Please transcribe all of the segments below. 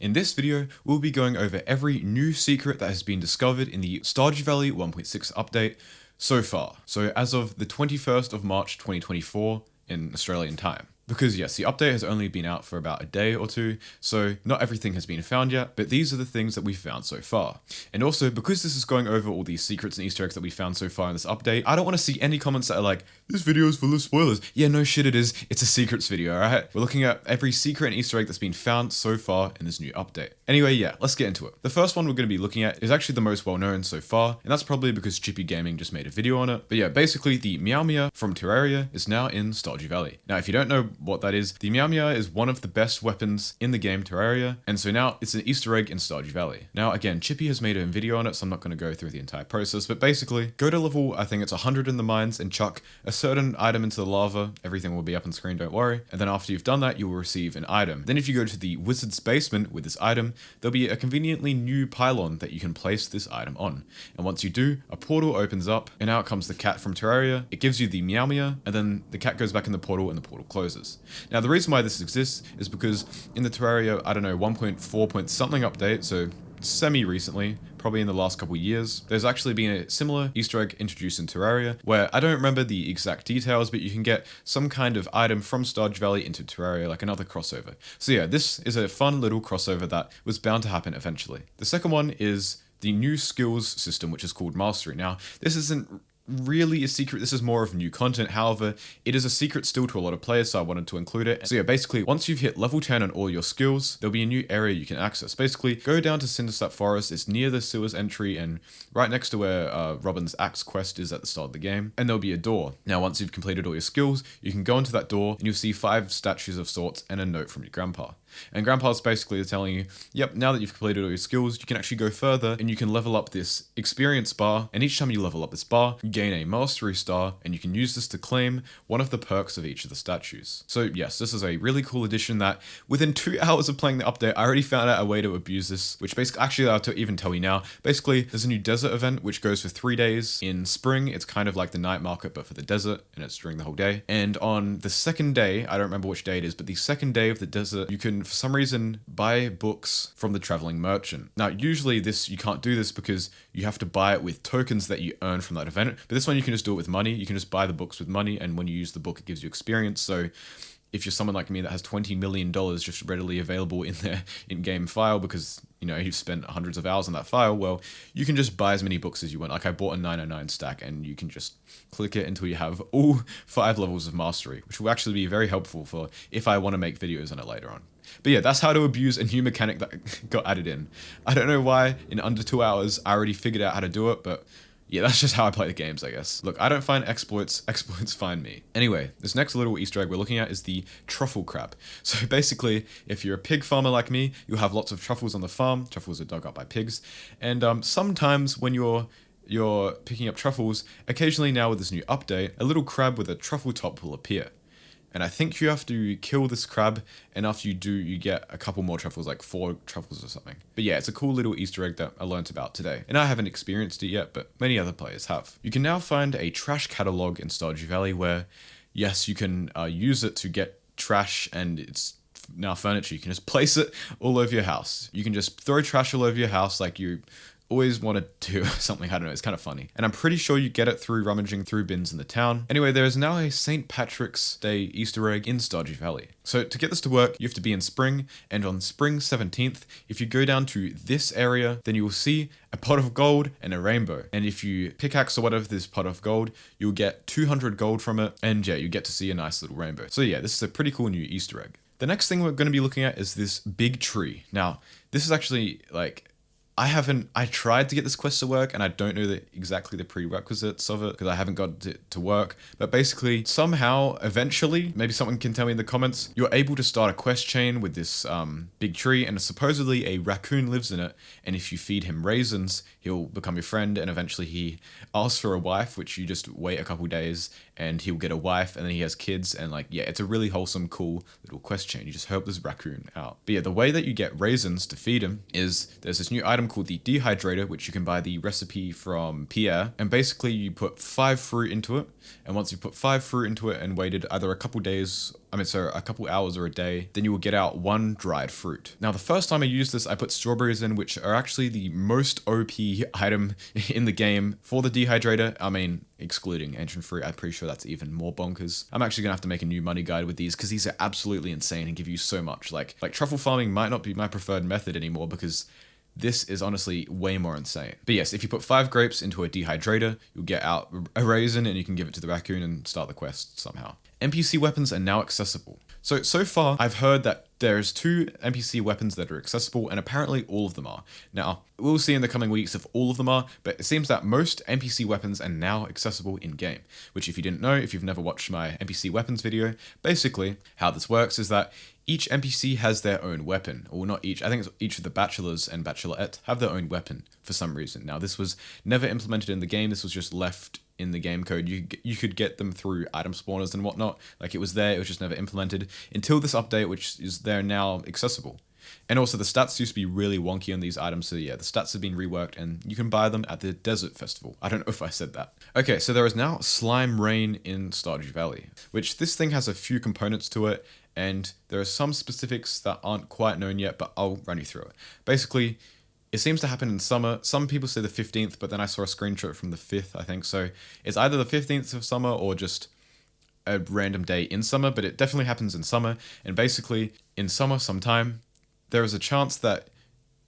In this video, we'll be going over every new secret that has been discovered in the Stardew Valley 1.6 update so far. So as of the 21st of March 2024 in Australian time. Because yes, the update has only been out for about a day or two, so not everything has been found yet, but these are the things that we've found so far. And also, because this is going over all these secrets and Easter eggs that we found so far in this update, I don't want to see any comments that are like, this video is full of spoilers. Yeah, no shit it is. It's a secrets video, alright? We're looking at every secret and Easter egg that's been found so far in this new update. Anyway, yeah, let's get into it. The first one we're going to be looking at is actually the most well-known so far, and that's probably because Chippy Gaming just made a video on it. But yeah, basically the meowmere from Terraria is now in Stardew Valley. Now, if you don't know what that is, the meowmere is one of the best weapons in the game Terraria, and so now it's an Easter egg in Stardew Valley. Now, again, Chippy has made a video on it, so I'm not going to go through the entire process, but basically, go to level, I think it's 100 in the mines, and chuck a certain item into the lava. Everything will be up on screen, don't worry. And then after you've done that, you will receive an item. Then if you go to the wizard's basement with this item, there'll be a conveniently new pylon that you can place this item on. And once you do, a portal opens up, and out comes the cat from Terraria. It gives you the meowmere, and then the cat goes back in the portal, and the portal closes. Now, the reason why this exists is because in the Terraria, I don't know, 1.4 point something update, so semi-recently, probably in the last couple years, there's actually been a similar Easter egg introduced in Terraria, where I don't remember the exact details, but you can get some kind of item from Stardew Valley into Terraria, like another crossover. So yeah, this is a fun little crossover that was bound to happen eventually. The second one is the new skills system, which is called Mastery. Now, this isn't really a secret, this is more of new content. However, it is a secret still to a lot of players, so I wanted to include it. So yeah, basically, once you've hit level 10 on all your skills, there'll be a new area you can access. Basically, go down to Cindersap Forest, it's near the sewers entry and right next to where Robin's axe quest is at the start of the game, and there'll be a door. Now, once you've completed all your skills, you can go into that door and you'll see 5 statues of sorts and a note from your grandpa. And Grandpa's basically telling you, yep, now that you've completed all your skills, you can actually go further and you can level up this experience bar. And each time you level up this bar, you gain a mastery star, and you can use this to claim one of the perks of each of the statues. So yes, this is a really cool addition that within 2 hours of playing the update, I already found out a way to abuse this, which basically, actually I'll even tell you now, basically there's a new desert event which goes for 3 days. In spring, it's kind of like the night market, but for the desert, and it's during the whole day. And on the second day, I don't remember which day it is, but the second day of the desert, you can, for some reason, buy books from the traveling merchant. Now, usually you can't do this because you have to buy it with tokens that you earn from that event, but this one you can just do it with money. You can just buy the books with money, and when you use the book, it gives you experience. So if you're someone like me that has $20 million just readily available in their in-game file because, you know, you've spent hundreds of hours on that file, well, you can just buy as many books as you want. Like I bought a 909 stack, and you can just click it until you have all 5 levels of mastery, which will actually be very helpful for if I want to make videos on it later on. But yeah, that's how to abuse a new mechanic that got added in. I don't know why in under 2 hours I already figured out how to do it, but yeah, that's just how I play the games, I guess. Look, I don't find exploits find me. Anyway, this next little Easter egg we're looking at is the truffle crab. So basically, if you're a pig farmer like me, you'll have lots of truffles on the farm. Truffles are dug up by pigs. And sometimes when you're picking up truffles, occasionally now with this new update, a little crab with a truffle top will appear. And I think you have to kill this crab, and after you do, you get a couple more truffles, like 4 truffles or something. But yeah, it's a cool little Easter egg that I learnt about today. And I haven't experienced it yet, but many other players have. You can now find a trash catalog in Stardew Valley where, yes, you can use it to get trash, and it's now furniture. You can just place it all over your house. You can just throw trash all over your house like you always wanted to something. I don't know, it's kind of funny. And I'm pretty sure you get it through rummaging through bins in the town. Anyway, there is now a St. Patrick's Day Easter egg in Stardew Valley. So to get this to work, you have to be in spring, and on spring 17th, if you go down to this area, then you will see a pot of gold and a rainbow. And if you pickaxe or whatever this pot of gold, you'll get 200 gold from it, and yeah, you get to see a nice little rainbow. So yeah, this is a pretty cool new Easter egg. The next thing we're going to be looking at is this big tree. Now, this is actually like, I tried to get this quest to work, and I don't know exactly the prerequisites of it because I haven't got it to work. But basically, somehow, eventually, maybe someone can tell me in the comments, you're able to start a quest chain with this big tree, and supposedly a raccoon lives in it. And if you feed him raisins, he'll become your friend, and eventually he asks for a wife, which you just wait a couple days, and he'll get a wife, and then he has kids, and like, yeah, it's a really wholesome, cool little quest chain. You just help this raccoon out. But yeah, the way that you get raisins to feed him is there's this new item called the dehydrator, which you can buy the recipe from Pierre, and basically you put 5 fruit into it, and once you put 5 fruit into it and waited either a couple days so a couple hours or a day, then you will get out 1 dried fruit. Now, the first time I used this, I put strawberries in, which are actually the most OP item in the game for the dehydrator. I mean, excluding ancient fruit, I'm pretty sure that's even more bonkers. I'm actually gonna have to make a new money guide with these because these are absolutely insane and give you so much. Like truffle farming might not be my preferred method anymore because this is honestly way more insane. But yes, if you put 5 grapes into a dehydrator, you'll get out a raisin and you can give it to the raccoon and start the quest somehow. NPC weapons are now accessible. So far, I've heard that there's 2 NPC weapons that are accessible, and apparently all of them are. Now, we'll see in the coming weeks if all of them are, but it seems that most NPC weapons are now accessible in-game, which if you didn't know, if you've never watched my NPC weapons video, basically how this works is that each NPC has their own weapon, or not each, I think it's each of the bachelors and bachelorette have their own weapon for some reason. Now, this was never implemented in the game, this was just left in the game code. You could get them through item spawners and whatnot. Like, it was there, it was just never implemented until this update, which is there now accessible. And also the stats used to be really wonky on these items, so yeah, the stats have been reworked and you can buy them at the Desert Festival. I don't know if I said that. Okay, so there is now Slime Rain in Stardew Valley, which this thing has a few components to it, and there are some specifics that aren't quite known yet, but I'll run you through it. Basically, it seems to happen in summer. Some people say the 15th, but then I saw a screenshot from the 5th, I think. So it's either the 15th of summer or just a random day in summer, but it definitely happens in summer. And basically, in summer sometime, there is a chance that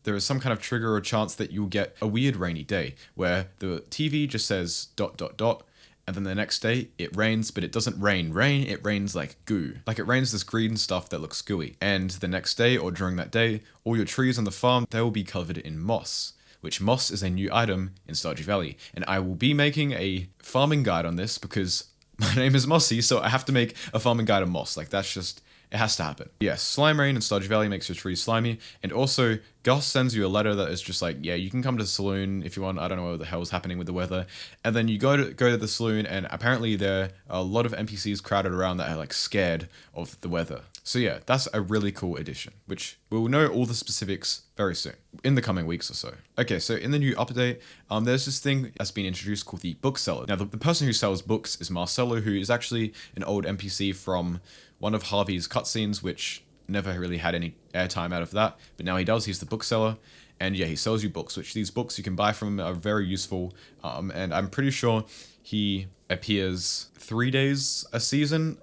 there is some kind of trigger or chance that you'll get a weird rainy day where the TV just says ... and then the next day it rains, but it doesn't rain, it rains like goo. Like, it rains this green stuff that looks gooey. And the next day, or during that day, all your trees on the farm, they will be covered in moss, which moss is a new item in Stardew Valley. And I will be making a farming guide on this because my name is Mossy, so I have to make a farming guide on moss. Like, that's just, it has to happen. Yes, Slime Rain in Stardew Valley makes your trees slimy, and also Gus sends you a letter that is just like, yeah, you can come to the saloon if you want. I don't know what the hell's happening with the weather. And then you go to the saloon, and apparently there are a lot of NPCs crowded around that are like scared of the weather. So yeah, that's a really cool addition, which we'll know all the specifics very soon, in the coming weeks or so. Okay, so in the new update, there's this thing that's been introduced called the bookseller. Now, the person who sells books is Marcelo, who is actually an old NPC from one of Harvey's cutscenes, which never really had any airtime out of that, but now he does. He's the bookseller, and yeah, he sells you books, which these books you can buy from are very useful, and I'm pretty sure he appears 3 days a season.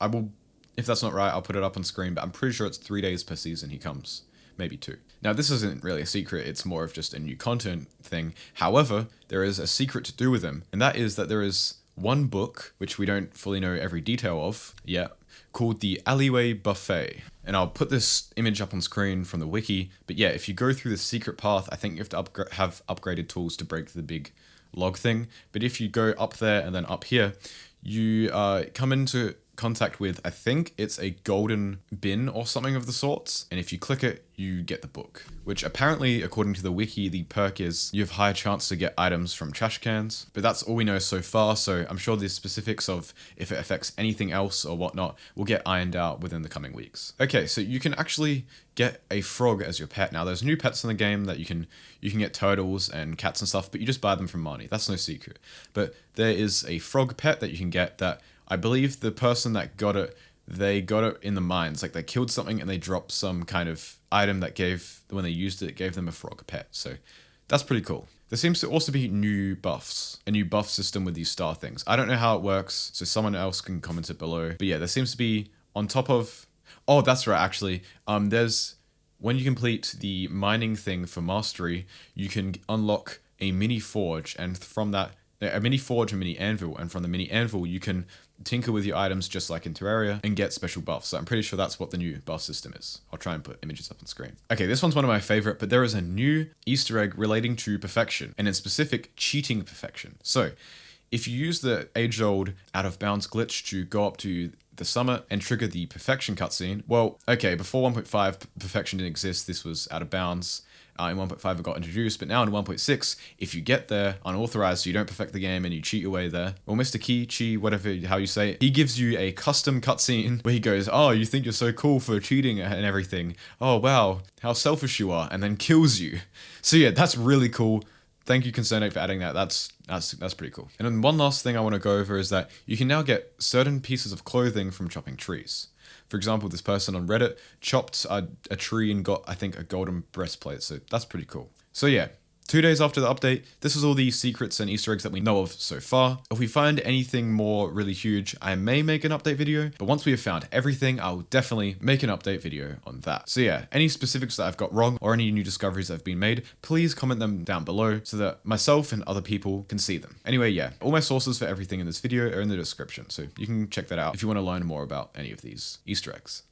I will, if that's not right, I'll put it up on screen, but I'm pretty sure it's 3 days per season he comes, maybe 2. Now, this isn't really a secret, it's more of just a new content thing. However, there is a secret to do with him, and that is that there is one book, which we don't fully know every detail of yet, called the Alleyway Buffet. And I'll put this image up on screen from the wiki, but yeah, if you go through the secret path, I think you have to have upgraded tools to break the big log thing. But if you go up there and then up here, you come into contact with, I think it's a golden bin or something of the sorts, and if you click it, you get the book, which apparently, according to the wiki, the perk is you have higher chance to get items from trash cans, but that's all we know so far, so I'm sure the specifics of if it affects anything else or whatnot will get ironed out within the coming weeks. Okay, so you can actually get a frog as your pet. Now, there's new pets in the game that you can get turtles and cats and stuff, but you just buy them from Marnie. That's no secret. But there is a frog pet that you can get that I believe the person that got it, they got it in the mines. Like, they killed something and they dropped some kind of item that when they used it, gave them a frog pet. So that's pretty cool. There seems to also be new buffs, a new buff system with these star things. I don't know how it works, so someone else can comment it below. But yeah, there seems to be on top of, oh, that's right, actually. There's, when you complete the mining thing for mastery, you can unlock a mini forge, and from that, a mini forge and mini anvil, and from the mini anvil you can tinker with your items just like in Terraria and get special buffs. So I'm pretty sure that's what the new buff system is. I'll try and put images up on screen. Okay, this one's one of my favorite, but there is a new Easter egg relating to perfection, and in specific, cheating perfection. So if you use the age-old out of bounds glitch to go up to the summit and trigger the perfection cutscene, well, okay, before 1.5 perfection didn't exist, this was out of bounds. In 1.5 it got introduced, but now in 1.6, if you get there unauthorized, so you don't perfect the game and you cheat your way there, or Mr. Chi, whatever, how you say it, he gives you a custom cutscene where he goes, oh, you think you're so cool for cheating and everything. Oh, wow, how selfish you are, and then kills you. So yeah, that's really cool. Thank you, Concernate, for adding that. That's pretty cool. And then one last thing I want to go over is that you can now get certain pieces of clothing from chopping trees. For example, this person on Reddit chopped a tree and got, I think, a golden breastplate. So that's pretty cool. So yeah, 2 days after the update, this is all the secrets and Easter eggs that we know of so far. If we find anything more really huge, I may make an update video, but once we have found everything, I'll definitely make an update video on that. So yeah, any specifics that I've got wrong or any new discoveries that have been made, please comment them down below so that myself and other people can see them. Anyway, yeah, all my sources for everything in this video are in the description, so you can check that out if you want to learn more about any of these Easter eggs.